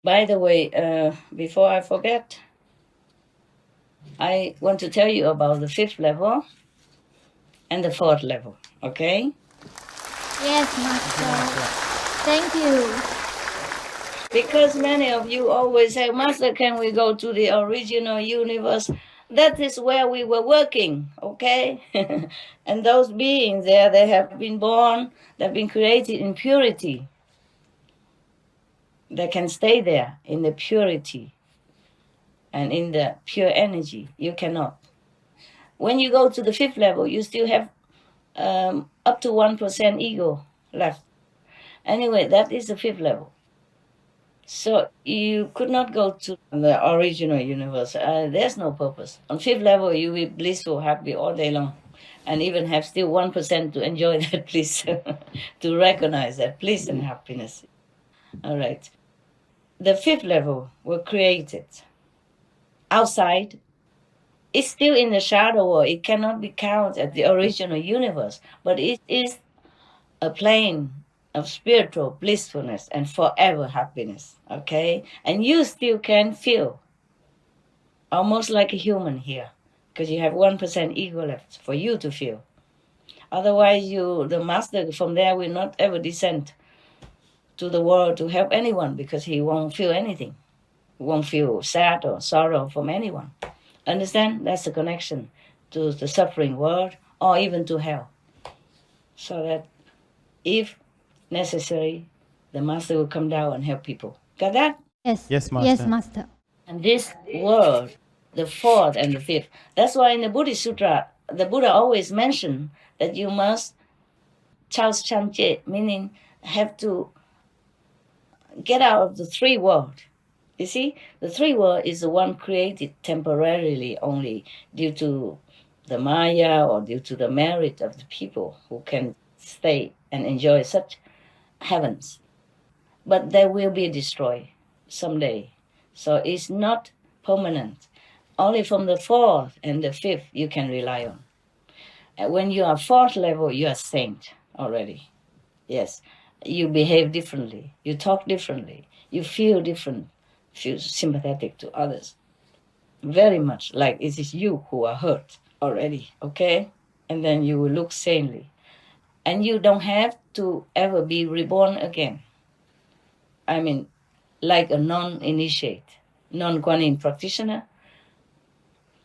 By the way, before I forget, I want to tell you about the fifth level and the fourth level, okay? Yes, Master. Thank you. Because many of you always say, Master, can we go to the original universe? That is where we were working, okay? And those beings there, they have been born, they've been created in purity. They can stay there in the purity and in the pure energy. You cannot. When you go to the fifth level, you still have up to 1% ego left. Anyway, that is the fifth level. So you could not go to the original universe. There's no purpose. On fifth level, you will be blissful, happy all day long, and even have still 1% to enjoy that bliss, to recognize that bliss and happiness. All right. The fifth level were created outside. It's still in the shadow world. It cannot be counted as the original universe, but it is a plane of spiritual blissfulness and forever happiness. Okay? And you still can feel almost like a human here because you have 1% ego left for you to feel. Otherwise, the master from there will not ever descend to the world to help anyone because he won't feel anything. He won't feel sad or sorrow from anyone. Understand? That's the connection to the suffering world or even to hell. So that if necessary, the master will come down and help people. Got that? Yes. Yes, Master. Yes, Master. And this world, the fourth and the fifth, that's why in the Buddhist Sutra, the Buddha always mentioned that you must chaos chanche, meaning have to get out of the three world. You see, the three world is the one created temporarily only due to the Maya or due to the merit of the people who can stay and enjoy such heavens. But they will be destroyed someday. So it's not permanent. Only from the fourth and the fifth you can rely on. And when you are fourth level, you are saint already. Yes. You behave differently. You talk differently. You feel different. Feel sympathetic to others. Very much like it is you who are hurt already, okay? And then you will look sanely. And you don't have to ever be reborn again. I mean, like a non-initiate, non-Guanyin practitioner,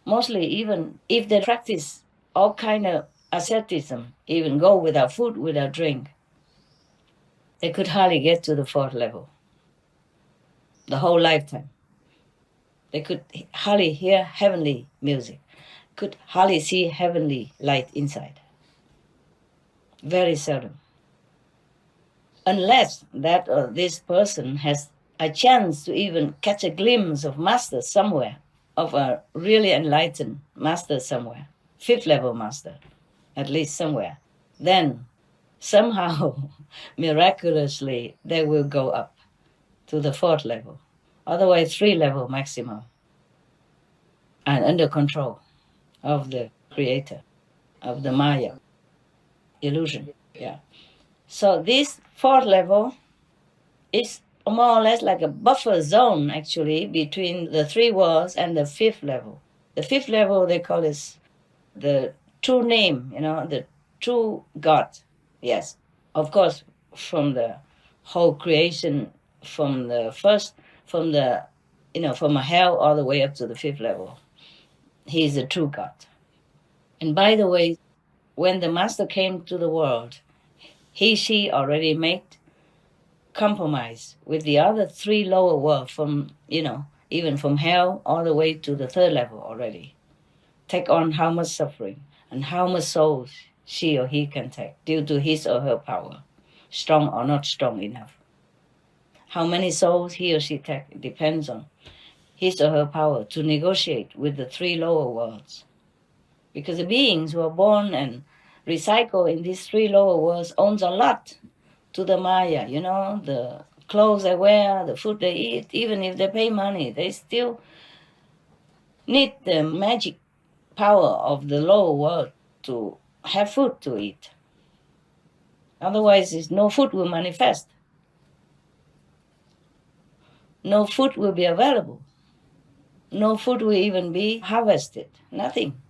mostly even if they practice all kind of asceticism, even go without food, without drink, they could hardly get to the fourth level. The whole lifetime. They could hardly hear heavenly music, could hardly see heavenly light inside. Very seldom. Unless that this person has a chance to even catch a glimpse of master somewhere, of a really enlightened master somewhere, fifth level master, at least somewhere, then somehow, miraculously, they will go up to the fourth level. Otherwise, three level maximum, and under control of the creator, of the Maya illusion. Yeah. So this fourth level is more or less like a buffer zone, actually, between the three worlds and the fifth level. The fifth level, they call it the true name, the true God. Yes. Of course, from the whole creation, from the first, from the, from a hell all the way up to the fifth level. He is the true God. And by the way, when the master came to the world, she already made compromise with the other three lower worlds from, even from hell all the way to the third level already. Take on how much suffering and how much souls she or he can take due to his or her power, strong or not strong enough. How many souls he or she take depends on his or her power to negotiate with the three lower worlds. Because the beings who are born and recycle in these three lower worlds owns a lot to the Maya, the clothes they wear, the food they eat. Even if they pay money, they still need the magic power of the lower world to have food to eat. Otherwise, no food will manifest. no food will be available. No food will even be harvested. Nothing.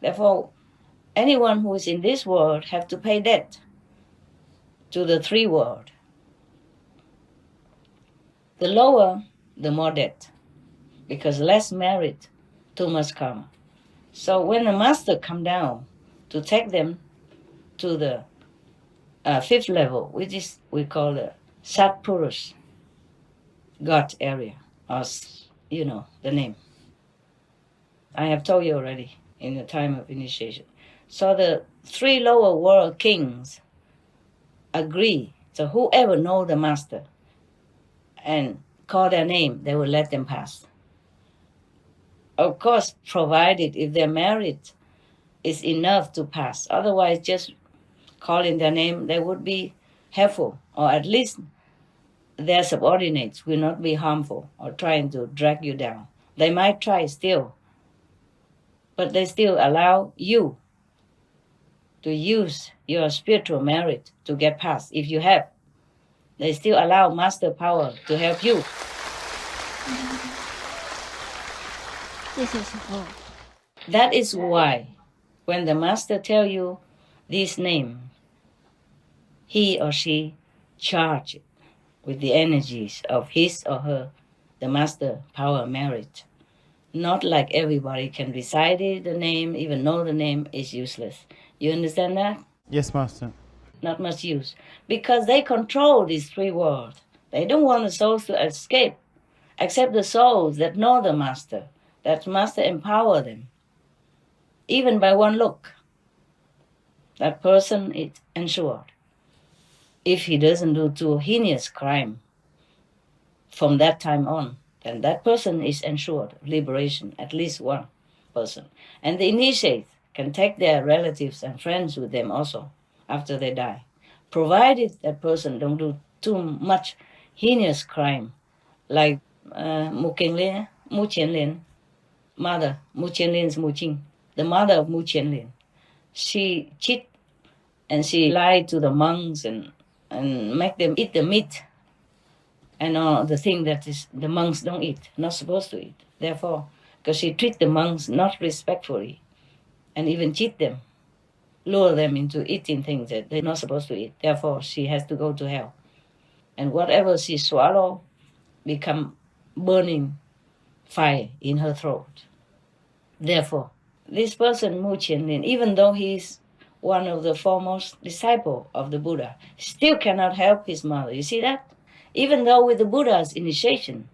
Therefore, anyone who is in this world have to pay debt to the three world. The lower, the more debt, because less merit, too much karma. So when the master come down to take them to the fifth level, which is we call the Satpurus, God area, or the name. I have told you already in the time of initiation. So the three lower world kings agree. So whoever know the master and call their name, they will let them pass. Of course, provided if their merit is enough to pass. Otherwise, just calling their name, they would be helpful, or at least their subordinates will not be harmful or trying to drag you down. They might try still, but they still allow you to use your spiritual merit to get past. If you have, they still allow master power to help you. That is why when the master tell you this name, he or she charge it with the energies of his or her, the master power merit. Not like everybody can recite it, the name, even know the name is useless. You understand that? Yes, Master. Not much use. Because they control these three worlds. They don't want the souls to escape, except the souls that know the master, that master empower them. Even by one look, that person is ensured. If he doesn't do too heinous crime from that time on, then that person is ensured liberation, at least one person. And the initiates can take their relatives and friends with them also after they die, provided that person don't do too much heinous crime, like Mu Qianlin, mother, Mu Qianlin's Mu Qing, the mother of Mu Qianlin. She cheat and she lied to the monks and make them eat the meat and all the thing that is the monks don't eat, not supposed to eat. Therefore, because she treat the monks not respectfully and even cheat them, lure them into eating things that they're not supposed to eat. Therefore, she has to go to hell. And whatever she swallow become burning fire in her throat. Therefore, this person, Mu Qianlin, even though he's one of the foremost disciples of the Buddha, still cannot help his mother. You see that? Even though with the Buddha's initiation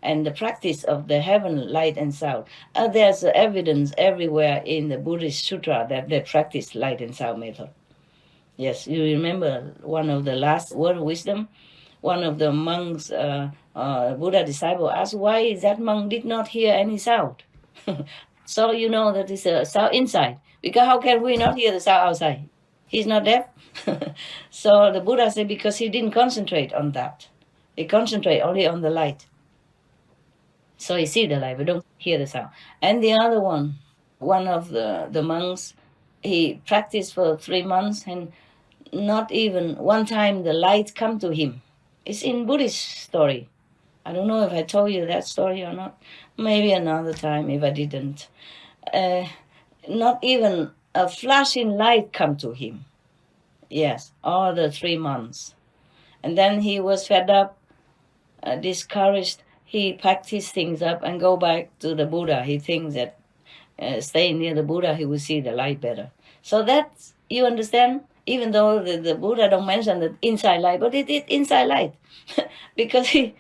and the practice of the heaven, light, and sound, there's evidence everywhere in the Buddhist sutra that they practice light and sound method. Yes, you remember one of the last word of wisdom, one of the monks, Buddha disciple asked why that monk did not hear any sound. So you know that it's a sound inside. Because how can we not hear the sound outside? He's not deaf. So the Buddha said because he didn't concentrate on that. He concentrate only on the light. So he see the light, but don't hear the sound. And the other one of the monks, he practiced for 3 months and not even one time the light come to him. It's in Buddhist story. I don't know if I told you that story or not. Maybe another time if I didn't. Not even a flashing light come to him. Yes, all the 3 months. And then he was fed up, discouraged. He packed his things up and go back to the Buddha. He thinks that staying near the Buddha, he will see the light better. So that's, you understand? Even though the Buddha don't mention the inside light, but it is inside light. Because the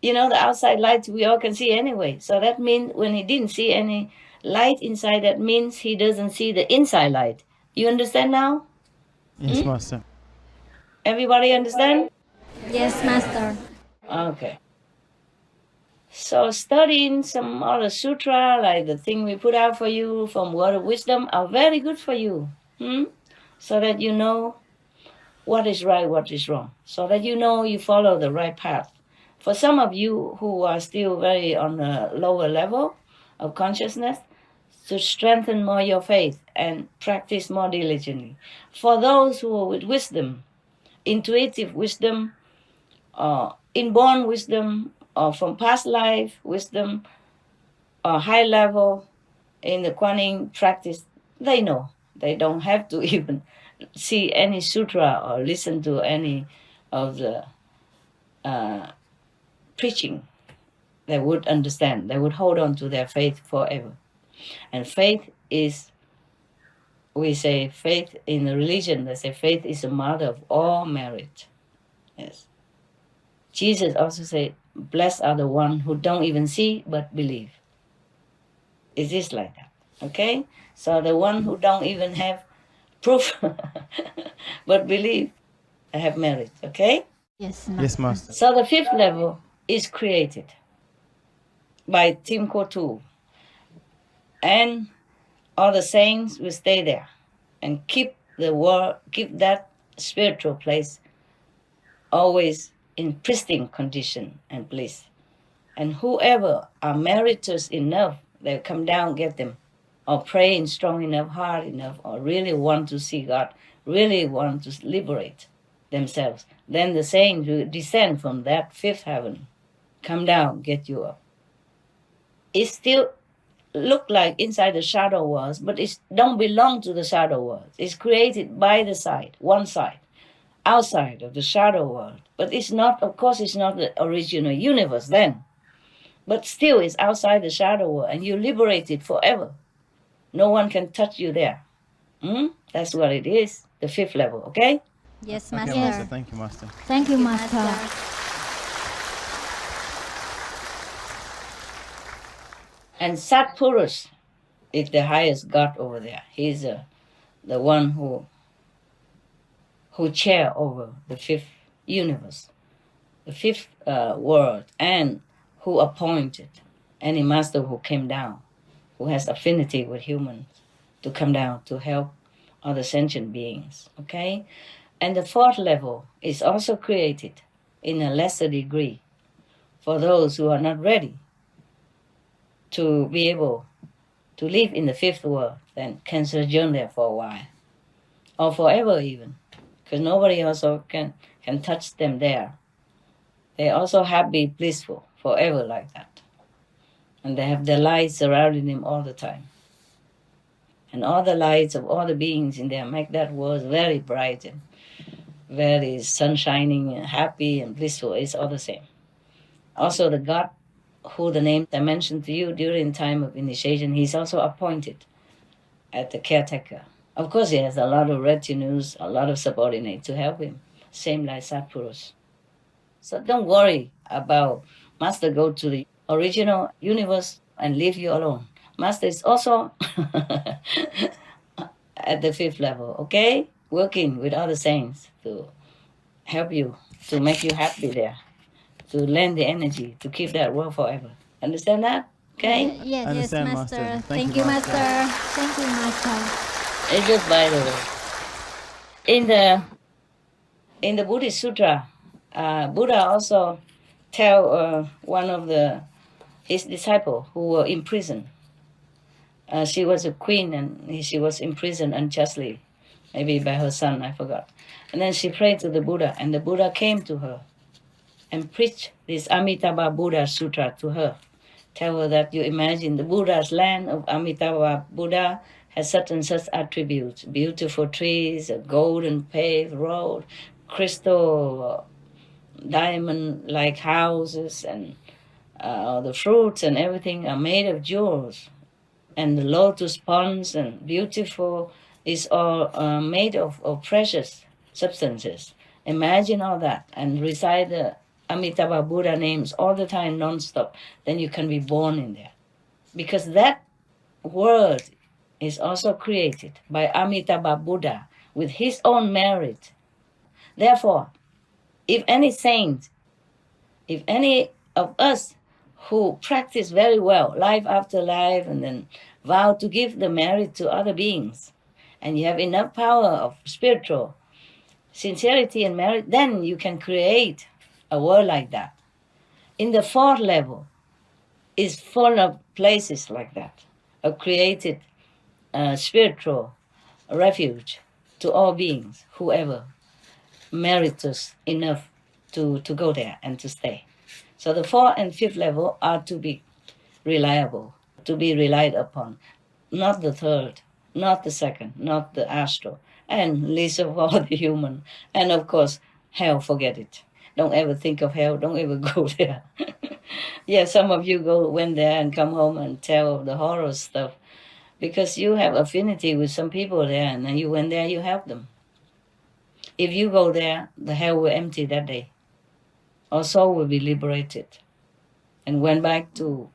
outside light we all can see anyway. So that means when he didn't see any light inside, that means he doesn't see the inside light. You understand now? Yes, Master. Everybody understand? Yes, Master. Okay. So studying some other sutra, like the thing we put out for you from Word of Wisdom, are very good for you. So that you know what is right, what is wrong. So that you know you follow the right path. For some of you who are still very on a lower level of consciousness, to strengthen more your faith and practice more diligently. For those who are with wisdom, intuitive wisdom, inborn wisdom or from past life wisdom or high level in the Kuan practice, they know. They don't have to even see any sutra or listen to any of the preaching. They would understand. They would hold on to their faith forever. And faith is, we say faith in the religion, they say faith is the mother of all merit. Yes. Jesus also said, blessed are the ones who don't even see but believe. It is like that. Okay? So the one who don't even have proof but believe have merit. Okay? Yes, Master. Yes, Master. So the fifth level is created by Tim Kotu. And all the saints will stay there and keep the world, keep that spiritual place always in pristine condition and bliss. And whoever are meritorious enough, they come down, get them, or praying strong enough, hard enough, or really want to see God, really want to liberate themselves. Then the saints will descend from that fifth heaven, come down, get you up. It still look like inside the shadow world, but it don't belong to the shadow world. It's created by the side, one side, outside of the shadow world. But it's not, of course, it's not the original universe then. But still, it's outside the shadow world, and you're liberated forever. No one can touch you there. That's what it is, the fifth level, okay? Yes, Okay, Master. Master. Thank you, Master. Thank you, Master. And Satpurus is the highest god over there. He's the one who chair over the fifth universe, the fifth world, and who appointed any master who came down, who has affinity with humans, to come down to help other sentient beings, okay? And the fourth level is also created in a lesser degree for those who are not ready to be able to live in the fifth world, then can sojourn there for a while, or forever even, because nobody also can touch them there. They're also happy, blissful, forever like that. And they have the light surrounding them all the time. And all the lights of all the beings in there make that world very bright and very sunshining and happy and blissful. It's all the same. Also the God who the name I mentioned to you during time of initiation, he's also appointed as the caretaker. Of course, he has a lot of retinues, a lot of subordinates to help him, same like Satpurus. So don't worry about Master go to the original universe and leave you alone. Master is also at the fifth level, okay? Working with other saints to help you, to make you happy there, to lend the energy, to keep that world forever. Understand that? Okay? Yes, Understand, Master. Master. Thank you, Master. Thank you, Master. It's just by the way. In the Buddhist Sutra, Buddha also tell one of his disciple who were in prison. She was a queen and she was imprisoned unjustly, maybe by her son, I forgot. And then she prayed to the Buddha, and the Buddha came to her and preached this Amitabha Buddha Sutra to her. Tell her that you imagine the Buddha's land of Amitabha Buddha has such and such attributes: beautiful trees, a golden paved road, crystal, diamond-like houses, and the fruits and everything are made of jewels. And the lotus ponds and beautiful is all made of precious substances. Imagine all that and recite the Amitabha Buddha names all the time, non-stop. Then you can be born in there. Because that world is also created by Amitabha Buddha with his own merit. Therefore, if any saint, if any of us who practice very well, life after life, and then vow to give the merit to other beings, and you have enough power of spiritual sincerity and merit, then you can create a world like that. In the fourth level is full of places like that, of created spiritual refuge to all beings, whoever meritus enough to go there and to stay. So the fourth and fifth level are to be reliable, to be relied upon, not the third, not the second, not the astral, and least of all the human. And of course, hell, forget it. Don't ever think of hell. Don't ever go there. Yeah, some of you went there and come home and tell the horror stuff because you have affinity with some people there, and then you went there, you help them. If you go there, the hell will empty that day. Our soul will be liberated and went back to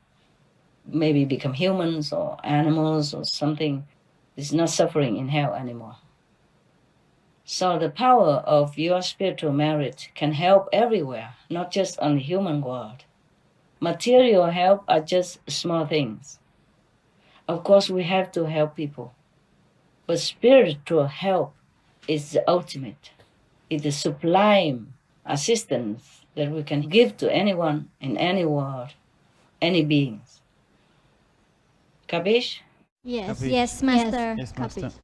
maybe become humans or animals or something. It's not suffering in hell anymore. So the power of your spiritual merit can help everywhere, not just on the human world. Material help are just small things. Of course, we have to help people. But spiritual help is the ultimate. It's the sublime assistance that we can give to anyone in any world, any beings. Capish? Yes, Capiche. yes, Master. Yes, Master. Capiche.